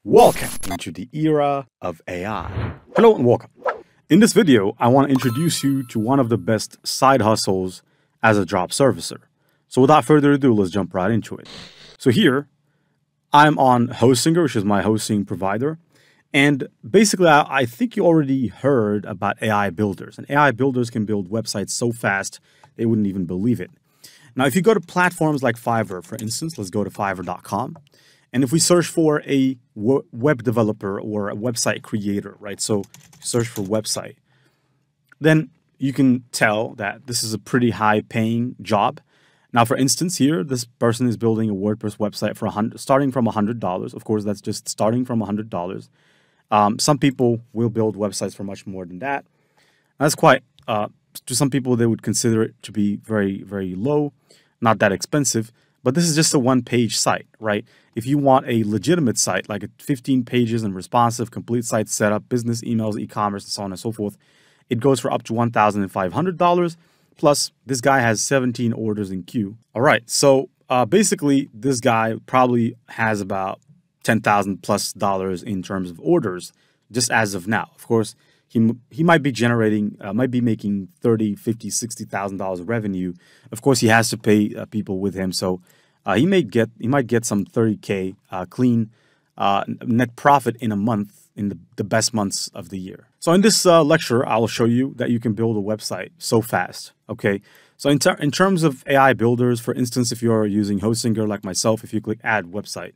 Welcome into the era of AI. Hello and welcome. In this video, I want to introduce you to one of the best side hustles as a drop servicer. So without further ado, let's jump right into it. So here, I'm on Hostinger, which is my hosting provider. And basically, I think you already heard about AI builders. And AI builders can build websites so fast, they wouldn't even believe it. Now, if you go to platforms like Fiverr, for instance, let's go to fiverr.com. And if we search for a web developer or a website creator, right? So search for website, then you can tell that this is a pretty high paying job. Now, for instance, here, this person is building a WordPress website for starting from $100. Of course, that's just starting from $100. Some people will build websites for much more than that. That's quite, to some people, they would consider it to be very, very low, not that expensive. But this is just a one-page site, right? If you want a legitimate site, like 15 pages and responsive, complete site setup, business emails, e-commerce, and so on and so forth, it goes for up to $1,500. Plus, this guy has 17 orders in queue. All right, so basically, this guy probably has about $10,000 plus in terms of orders, just as of now. Of course, he might be generating, might be making $30,000, $50,000, $60,000 of revenue. Of course, he has to pay people with him, so he might get some 30K clean net profit in a month, in the best months of the year. So in this lecture, I will show you that you can build a website so fast. Okay, so in terms of AI builders, for instance, if you're using Hostinger like myself, if you click Add Website,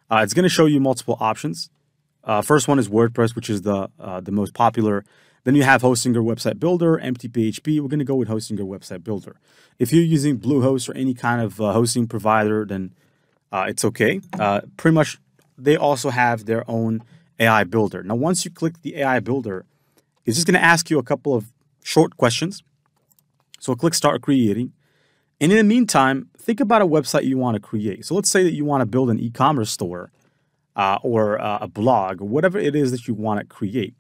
it's going to show you multiple options. First one is WordPress, which is the most popular. Then you have Hostinger Website Builder, Empty PHP. We're going to go with Hostinger Website Builder. If you're using Bluehost or any kind of hosting provider, then it's okay. Pretty much, they also have their own AI builder. Now, once you click the AI builder, it's just going to ask you a couple of short questions. So click Start Creating. And in the meantime, think about a website you want to create. So let's say that you want to build an e-commerce store. Or a blog, or whatever it is that you want to create.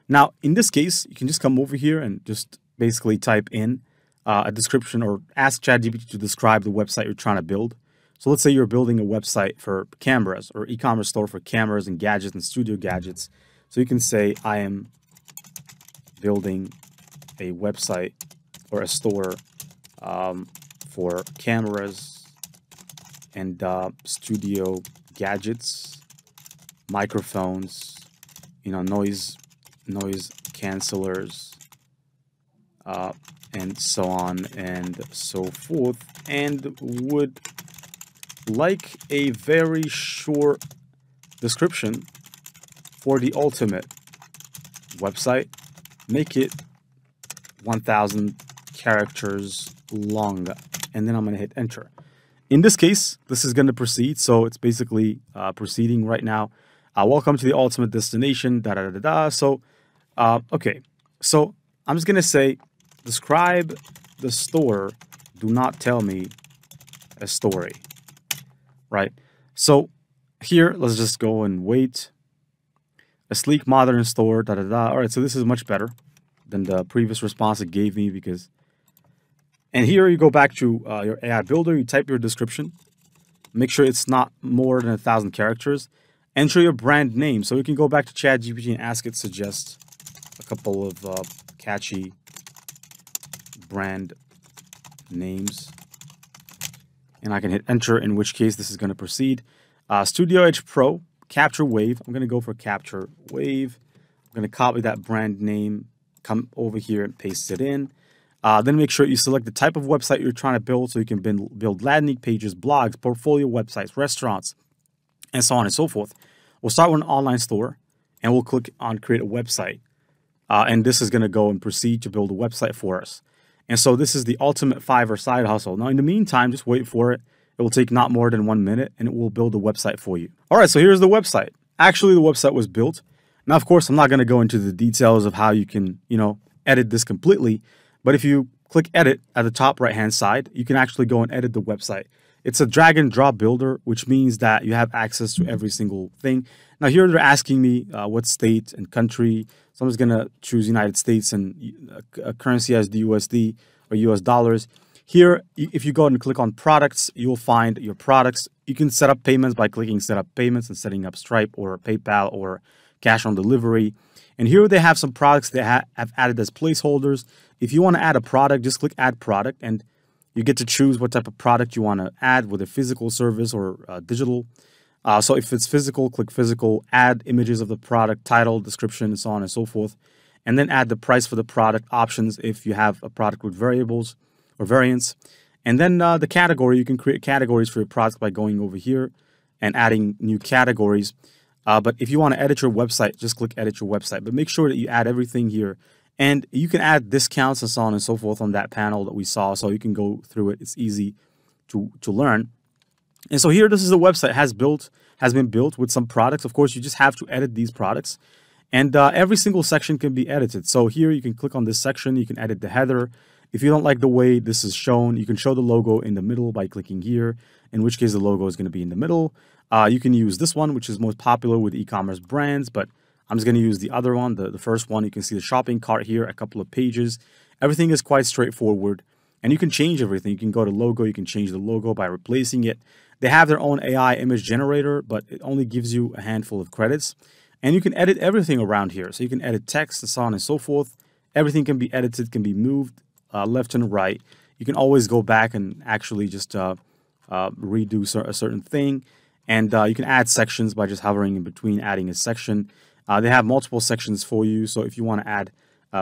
Now, in this case, you can just come over here and just basically type in a description or ask ChatGPT to describe the website you're trying to build. So let's say you're building a website for cameras or e-commerce store for cameras and gadgets and studio gadgets. So you can say, I am building a website or a store for cameras and studio gadgets, microphones, noise cancelers, and so on and so forth, and would like a very short description for the ultimate website. Make it 1,000 characters long, and then I'm going to hit enter. In this case, this is going to proceed, so it's basically proceeding right now. Welcome to the ultimate destination, So, okay, so I'm just going to say, describe the store, do not tell me a story, right? So here, let's just go and wait. A sleek, modern store, All right, so this is much better than the previous response it gave me because... And here you go back to your AI builder, you type your description, make sure it's not more than 1,000 characters, enter your brand name. So you can go back to ChatGPT and ask it suggest a couple of catchy brand names. And I can hit enter, in which case this is going to proceed. Studio Edge Pro, Capture Wave. I'm going to go for Capture Wave. I'm going to copy that brand name, come over here and paste it in. Then make sure you select the type of website you're trying to build so you can build landing pages, blogs, portfolio websites, restaurants, and so on and so forth. We'll start with an online store, and we'll click on Create a Website. And this is going to go and proceed to build a website for us. And so this is the ultimate Fiverr side hustle. Now, in the meantime, just wait for it. It will take not more than 1 minute, and it will build a website for you. All right, so here's the website. Actually, the website was built. Now, of course, I'm not going to go into the details of how you can, edit this completely. But if you click Edit at the top right-hand side, you can actually go and edit the website. It's a drag and drop builder, which means that you have access to every single thing. Now here they're asking me what state and country. So I'm just going to choose United States and a currency as the USD or US dollars. Here, if you go and click on products, you'll find your products. You can set up payments by clicking set up payments and setting up Stripe or PayPal or cash on delivery. And here they have some products they have added as placeholders. If you want to add a product, just click add product and you get to choose what type of product you want to add, whether physical service or digital. So if it's physical, click physical, add images of the product, title, description, and so on and so forth. And then add the price for the product, options if you have a product with variables or variants. And then the category, you can create categories for your product by going over here and adding new categories. But if you want to edit your website, just click edit your website. But make sure that you add everything here. And you can add discounts and so on and so forth on that panel that we saw. So you can go through it. It's easy to learn. And so here, this is the website has been built with some products. Of course, you just have to edit these products. And every single section can be edited. So here you can click on this section. You can edit the header. If you don't like the way this is shown, you can show the logo in the middle by clicking here, in which case the logo is going to be in the middle. You can use this one, which is most popular with e-commerce brands, but I'm just going to use the other one, the first one. You can see the shopping cart here, a couple of pages. Everything is quite straightforward, and you can change everything. You can go to logo. You can change the logo by replacing it. They have their own AI image generator, but it only gives you a handful of credits. And you can edit everything around here. So you can edit text and so on and so forth. Everything can be edited, can be moved left and right. You can always go back and actually just redo a certain thing. And you can add sections by just hovering in between, adding a section. They have multiple sections for you. So if you want to add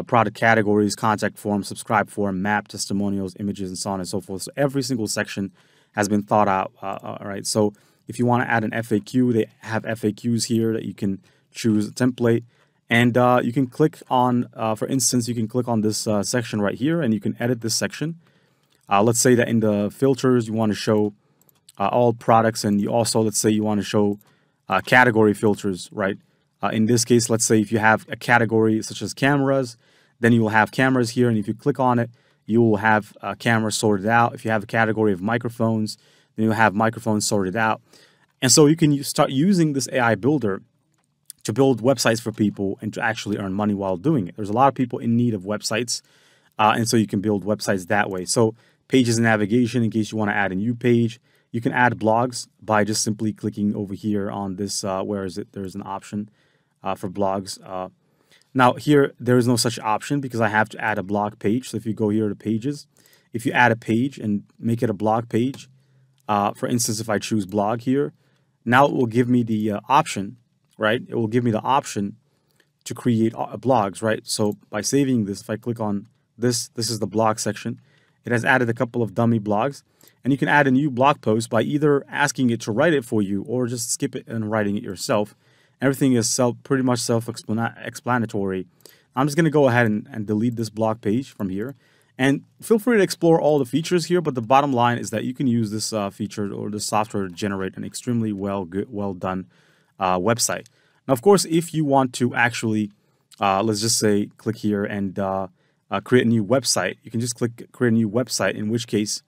product categories, contact form, subscribe form, map, testimonials, images, and so on and so forth. So every single section has been thought out. All right. So if you want to add an FAQ, they have FAQs here that you can choose a template. And you can click on, for instance, you can click on this section right here and you can edit this section. Let's say that in the filters, you want to show all products, and you also, let's say you want to show category filters, right? In this case, let's say if you have a category such as cameras, then you will have cameras here. And if you click on it, you will have cameras sorted out. If you have a category of microphones, then you'll have microphones sorted out. And so you can start using this AI builder to build websites for people and to actually earn money while doing it. There's a lot of people in need of websites, and so you can build websites that way. So pages and navigation, in case you want to add a new page. You can add blogs by just simply clicking over here on this, where is it? There's an option for blogs. Now here, there is no such option because I have to add a blog page. So if you go here to pages, if you add a page and make it a blog page, for instance, if I choose blog here, now it will give me the option, right? It will give me the option to create blogs, right? So by saving this, if I click on this, this is the blog section. It has added a couple of dummy blogs, and you can add a new blog post by either asking it to write it for you or just skip it and writing it yourself. Everything is pretty much self-explanatory. I'm just going to go ahead and delete this blog page from here. And feel free to explore all the features here, but the bottom line is that you can use this feature or this software to generate an extremely well done website. Now, of course, if you want to actually, let's just say, click here and create a new website, you can just click create a new website, in which case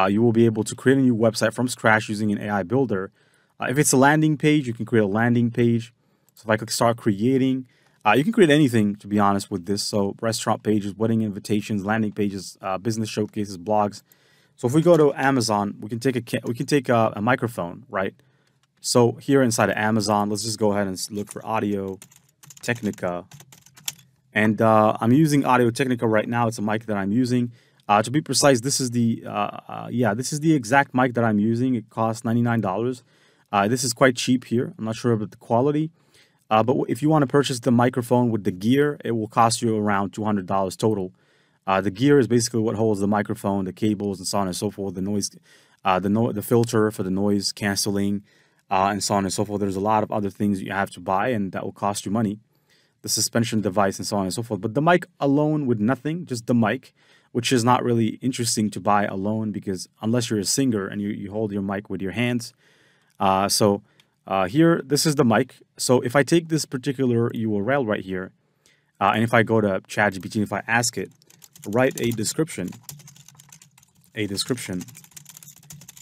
you will be able to create a new website from scratch using an AI builder. If it's a landing page, you can create a landing page. So if I click start creating, you can create anything, to be honest, with this. So restaurant pages, wedding invitations, landing pages, business showcases, blogs. So if we go to Amazon, we can take a microphone, right? So here inside of Amazon, let's just go ahead and look for Audio Technica. And I'm using Audio Technica right now. It's a mic that I'm using. To be precise, this is the exact mic that I'm using. It costs $99. This is quite cheap here. I'm not sure about the quality. But if you want to purchase the microphone with the gear, it will cost you around $200 total. The gear is basically what holds the microphone, the cables, and so on and so forth. The noise, the filter for the noise canceling, and so on and so forth. There's a lot of other things you have to buy, and that will cost you money. The suspension device, and so on and so forth. But the mic alone with nothing, just the mic, which is not really interesting to buy alone because unless you're a singer and you hold your mic with your hands. Here, this is the mic. So if I take this particular URL right here, and if I go to ChatGPT, and if I ask it, write a description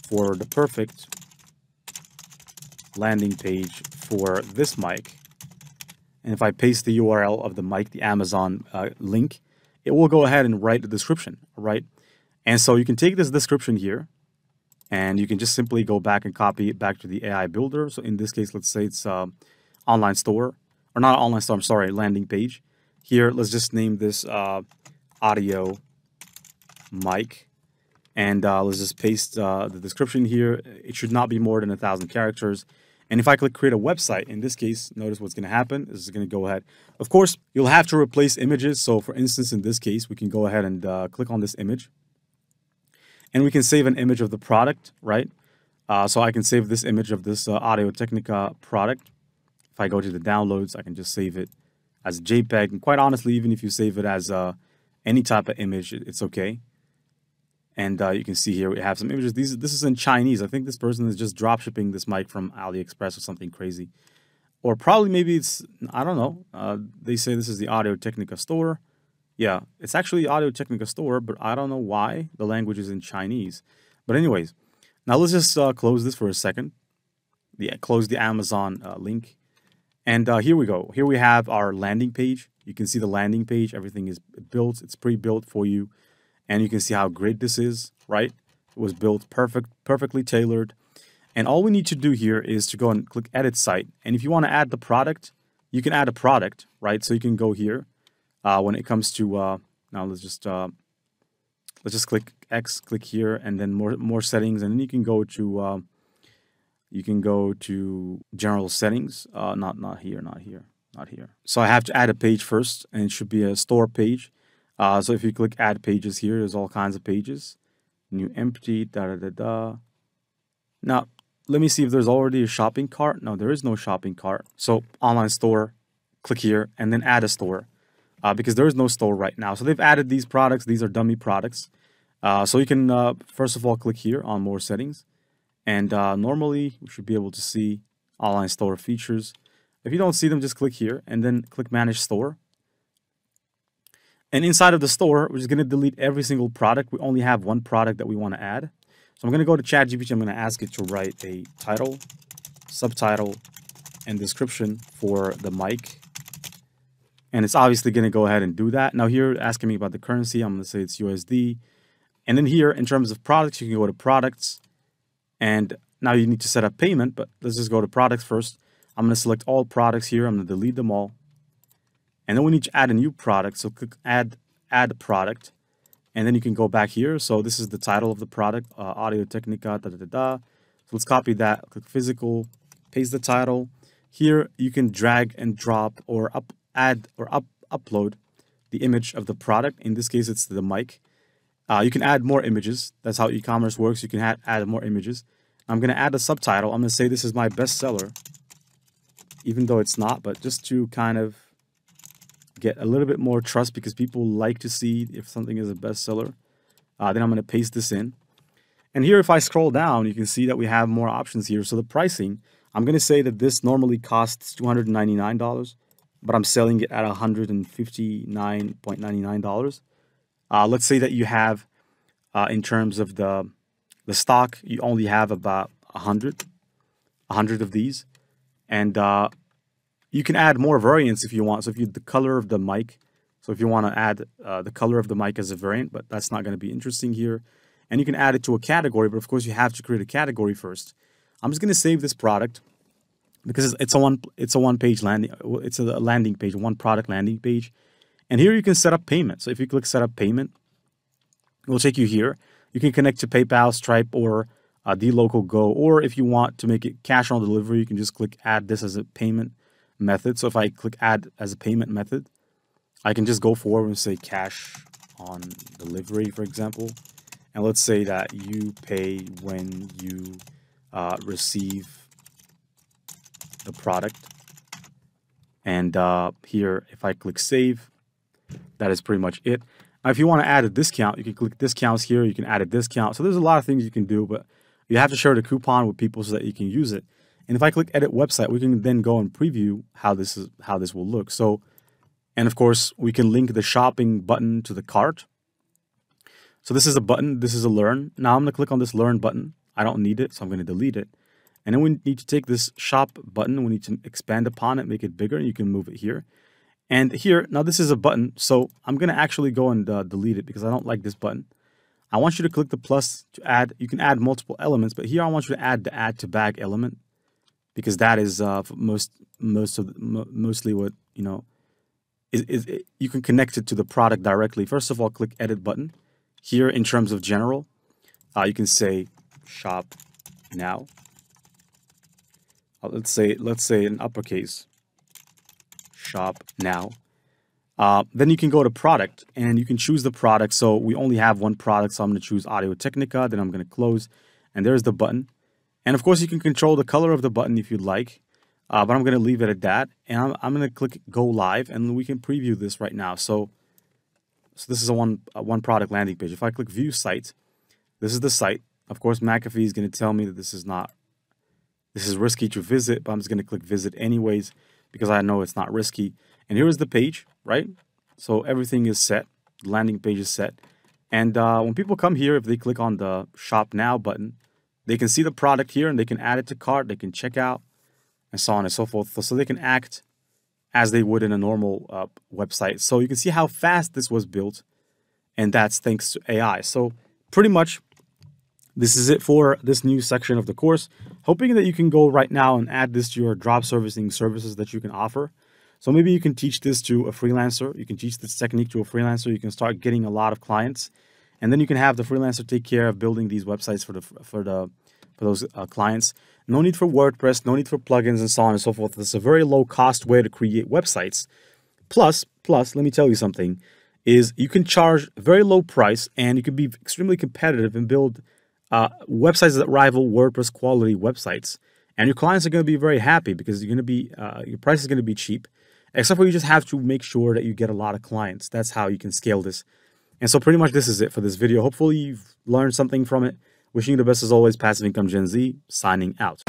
for the perfect landing page for this mic, and if I paste the URL of the mic, the Amazon link, it will go ahead and write the description, right? And so you can take this description here, and you can just simply go back and copy it back to the AI builder. So in this case, let's say it's online store, or not online store, I'm sorry, landing page. Here, let's just name this audio mic. And let's just paste the description here. It should not be more than 1,000 characters. And if I click create a website, in this case, notice what's going to happen. This is going to go ahead. Of course, you'll have to replace images. So for instance, in this case, we can go ahead and click on this image. And we can save an image of the product, right? So I can save this image of this Audio-Technica product. If I go to the downloads, I can just save it as a JPEG. And quite honestly, even if you save it as any type of image, it's okay. And you can see here we have some images. This is in Chinese. I think this person is just drop shipping this mic from AliExpress or something crazy. Or probably maybe it's, I don't know. They say this is the Audio-Technica store. Yeah, it's actually Audio-Technica store, but I don't know why the language is in Chinese. But anyways, now let's just close this for a second. Close the Amazon link. And here we go. Here we have our landing page. You can see the landing page. Everything is built. It's pre-built for you. And you can see how great this is, right? It was built perfectly tailored. And all we need to do here is to go and click edit site. And if you want to add the product, you can add a product, right? So you can go here when it comes to, now let's just click X, click here, and then more settings. And then you can go to general settings. Not here. So I have to add a page first, and it should be a store page. So if you click add pages here, there's all kinds of pages. New empty, Now, let me see if there's already a shopping cart. No, there is no shopping cart. So online store, click here, and then add a store. Because there is no store right now. So they've added these products. These are dummy products. So you can, first of all, click here on more settings. And normally, we should be able to see online store features. If you don't see them, just click here and then click manage store. And inside of the store, we're just going to delete every single product. We only have one product that we want to add. So I'm going to go to ChatGPT. I'm going to ask it to write a title, subtitle, and description for the mic. And it's obviously going to go ahead and do that. Now here, asking me about the currency, I'm going to say it's USD. And then here, in terms of products, you can go to products. And now you need to set up payment, but let's just go to products first. I'm going to select all products here. I'm going to delete them all. And then we need to add a new product. So click add product. And then you can go back here. So this is the title of the product, Audio-Technica, So let's copy that, click physical, paste the title. Here you can drag and drop or upload the image of the product. In this case, it's the mic. You can add more images. That's how e-commerce works. You can add more images. I'm going to add a subtitle. I'm going to say this is my bestseller, even though it's not, but just to kind of get a little bit more trust because people like to see if something is a bestseller. Then I'm going to paste this in. And here, if I scroll down, you can see that we have more options here. So the pricing, I'm going to say that this normally costs $299, but I'm selling it at $159.99. Let's say that you have, in terms of the stock, you only have about 100 of these. And you can add more variants if you want. So if the color of the mic, so if you want to add the color of the mic as a variant, but that's not going to be interesting here. And you can add it to a category, but of course you have to create a category first. I'm just going to save this product because it's a one-page landing. It's a landing page, one product landing page. And here you can set up payment. So if you click set up payment, it will take you here. You can connect to PayPal, Stripe, or dLocal Go. Or if you want to make it cash on delivery, you can just click add this as a payment method. So if I click add as a payment method, I can just go forward and say cash on delivery, for example. And let's say that you pay when you receive the product. And here, if I click save, that is pretty much it. Now, if you want to add a discount, you can click discounts here. You can add a discount. So there's a lot of things you can do, but you have to share the coupon with people so that you can use it. And if I click edit website, we can then go and preview how this will look. So, and of course, we can link the shopping button to the cart. So this is a button. This is a learn. Now I'm going to click on this learn button. I don't need it, so I'm going to delete it. And then we need to take this shop button. We need to expand upon it, make it bigger. And you can move it here. And here, now this is a button. So I'm going to actually go and delete it because I don't like this button. I want you to click the plus to add. You can add multiple elements, but here I want you to add the add to bag element, because that is mostly what, you know, you can connect it to the product directly. First of all, click edit button. Here in terms of general, you can say shop now. Let's say in uppercase, shop now. Then you can go to product and you can choose the product. So we only have one product, so I'm going to choose Audio Technica. Then I'm going to close, and there's the button. And of course, you can control the color of the button if you'd like, but I'm going to leave it at that. And I'm going to click go live, and we can preview this right now. So this is a one product landing page. If I click view site, this is the site. Of course, McAfee is going to tell me that this is risky to visit, but I'm just going to click visit anyways, because I know it's not risky. And here is the page, right? So everything is set. The landing page is set. And when people come here, if they click on the shop now button, they can see the product here and they can add it to cart, they can check out, and so on and so forth. So they can act as they would in a normal website. So you can see how fast this was built, and that's thanks to AI. So pretty much this is it for this new section of the course. Hoping that you can go right now and add this to your drop servicing services that you can offer. So maybe you can teach this to a freelancer. You can teach this technique to a freelancer. You can start getting a lot of clients, and then you can have the freelancer take care of building these websites for those clients. No need for WordPress, no need for plugins, and so on and so forth. It's a very low cost way to create websites. Plus, let me tell you something, is you can charge a very low price and you can be extremely competitive and build websites that rival WordPress quality websites. And your clients are going to be very happy because your price is going to be cheap, except for you just have to make sure that you get a lot of clients. That's how you can scale this. And so pretty much this is it for this video. Hopefully you've learned something from it. Wishing you the best as always. Passive Income Gen Z, signing out.